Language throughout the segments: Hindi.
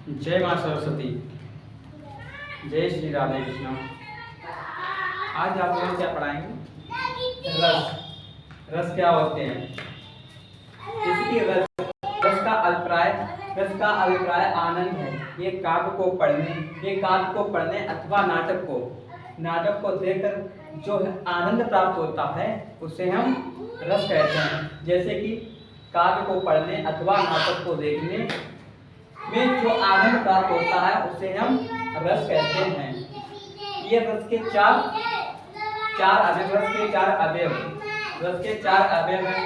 जय माँ सरस्वती। जय श्री राधे कृष्ण। आज आप लोग क्या पढ़ाएंगे? रस। रस क्या होते हैं? जैसे कि रस का अभिप्राय आनंद है। ये काव्य को पढ़ने अथवा नाटक को देखकर जो आनंद प्राप्त होता है उसे हम रस कहते हैं। जैसे कि काव्य को पढ़ने अथवा नाटक को देखने में जो आनंद प्राप्त होता है उसे हम रस कहते हैं। ये रस के चार अवयव हैं।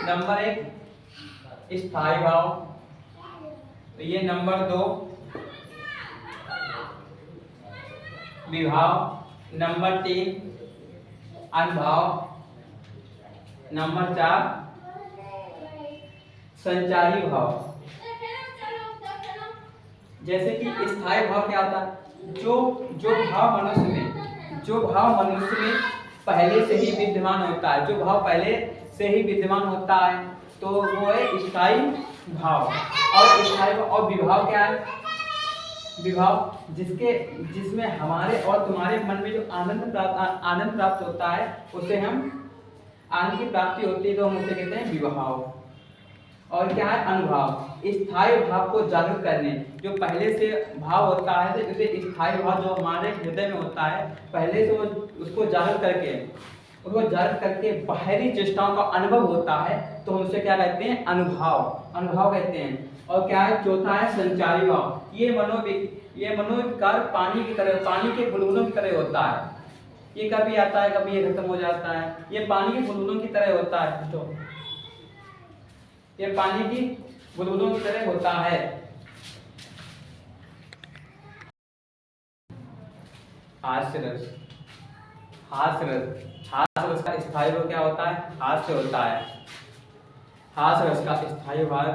नंबर 1 स्थायी भाव, तो ये नंबर 2 विभाव, नंबर 3 अनुभाव, नंबर 4 संचारी भाव। जैसे कि स्थायी भाव क्या होता है? जो भाव मनुष्य में पहले से ही विद्यमान होता है, जो भाव पहले से ही विद्यमान होता है तो वो है स्थायी भाव। और विभाव क्या है? विभाव जिसमें हमारे और तुम्हारे मन में जो आनंद प्राप्त होता है उसे हम आनंद की प्राप्ति होती है तो हम उसे कहते हैं विभाव। और क्या है? अनुभाव। स्थायी भाव को जागृत करने, जो पहले से भाव होता है तो उसे स्थायी भाव जो हमारे हृदय में होता है पहले से उसको जागृत करके बाहरी चेष्टाओं का अनुभव होता है तो हम उसे क्या कहते हैं? अनुभाव कहते हैं। और क्या है? चौथा है संचारी भाव। ये मनोविकार पानी के बुलबुलों की तरह होता है। ये कभी आता है कभी ये खत्म हो जाता है। ये पानी के बुलबुलों की तरह होता है। तो ये पानी की बुलबुलों की तरह होता है। हास्य रस का स्थायी भाव क्या होता है? हास्य होता है। हास्य रस का स्थायी भाव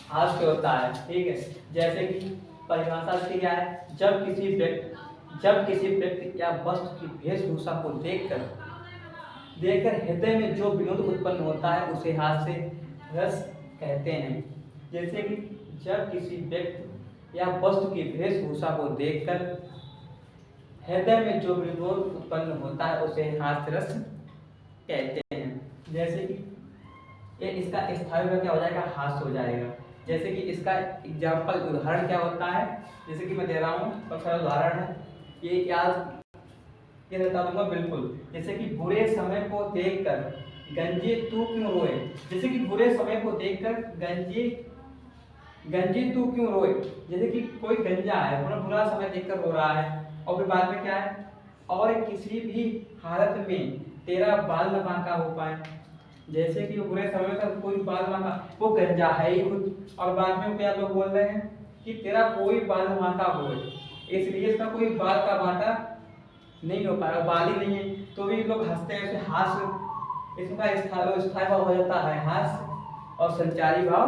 हास्य होता है। ठीक है। जैसे कि परिभाषा इसकी क्या है? जब किसी व्यक्ति या वस्तु की वेशभूषा को देखकर हृदय में जो विनोद उत्पन्न होता है उसे हास्य रस कहते हैं। जैसे कि जब किसी व्यक्ति या वस्तु की वेशभूषा को देखकर हृदय में जो विनोद उत्पन्न होता है उसे हास्य रस कहते हैं। जैसे कि ये इसका स्थायी भाव क्या हो जाएगा? हास्य हो जाएगा। जैसे कि इसका एग्जाम्पल उदाहरण क्या होता है? जैसे कि मैं दे रहा हूँ, बहुत सारा उदाहरण है, ये बता दूंगा बिल्कुल। जैसे कि बुरे समय को देखकर गंजे तू क्यों रोए। जैसे कि बुरे समय को देखकर गंजे तू क्यों रोए। जैसे कि कोई गंजा है, बुरा समय देखकर रो रहा है। और फिर बाद में क्या है? और किसी भी हालत में तेरा बाल न बांका हो पाए। जैसे कि बुरे समय का कोई बाल बांका, वो गंजा है ही खुद, और बाद में क्या लोग बोल रहे हैं कि तेरा कोई बाल बांका हो, इसलिए इसका कोई बाल का बांका नहीं हो पाएगा, बाल ही नहीं है, तो भी लोग हंसते हैं। उसे हास्य, इसका स्थायी भाव हो जाता है हास्य, और संचारी भाव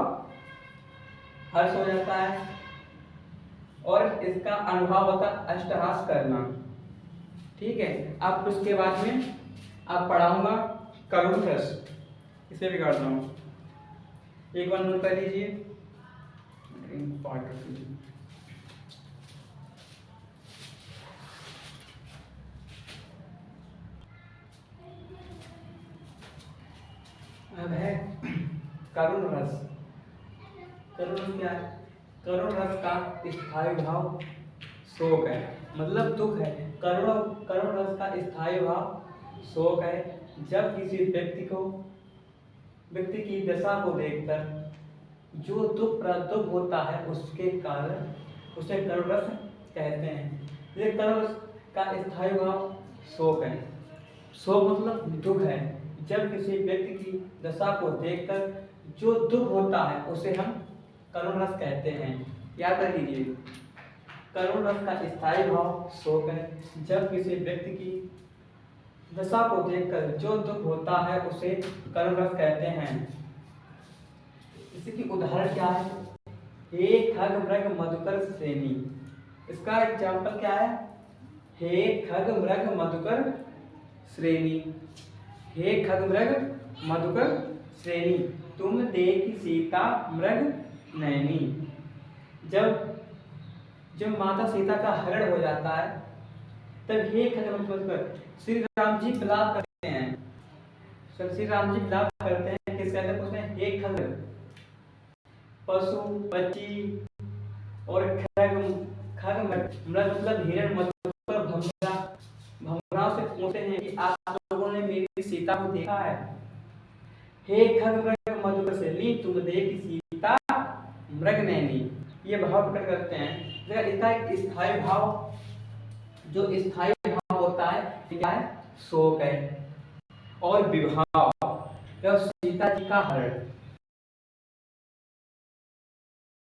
हर्ष हो जाता है। और इसका अनुभव होता है अष्टहास करना। ठीक है। अब उसके बाद में आप पढ़ाऊंगा करुण रस, इसे भी करता हूँ। एक बार नोट कर लीजिए। अब है करुण रस। करुण रस क्या है? करुण रस का स्थायी भाव शोक है, मतलब दुख है। करुण रस का स्थायी भाव शोक है। जब किसी व्यक्ति की दशा को देखकर जो दुख होता है उसके कारण उसे करुण रस कहते हैं। ये करुण रस का स्थायी भाव शोक है। शोक मतलब दुख है। जब किसी व्यक्ति की दशा को देखकर जो दुख होता है उसे हम करुण रस कहते हैं। याद रख लीजिए, करुण रस का स्थायी भाव शोक है। जब किसी व्यक्ति की दशा को देखकर जो दुख होता है उसे करुण रस कहते हैं। इसकी उदाहरण क्या है? हे खग मृग मधुकर श्रेणी। इसका एग्जाम्पल क्या है? हे खग मृग मधुकर श्रेणी। हे खग मृग मधुकर श्रेणी। तुम देखी सीता मृग नैनी। जब जब माता सीता का हरण हो जाता है तब हे खड्ग श्री राम जी विलाप करते हैं। श्री राम जी विलाप करते हैं, किस कहते हैं उसमें, हे खड्ग, पशु पक्षी और खग खग मतलब हिरण मधुकर भमरा से पूछते हैं कि आप लोगों ने मेरी सीता को देखा है। हे खग मृग मधुकर से ली तुम देखी सीता मृग नैनी। ये भाव प्रकट करते हैं। इसका एक स्थायी भाव, जो स्थायी भाव होता है क्या है, शोक है और विभाव, सीता जी का हरण।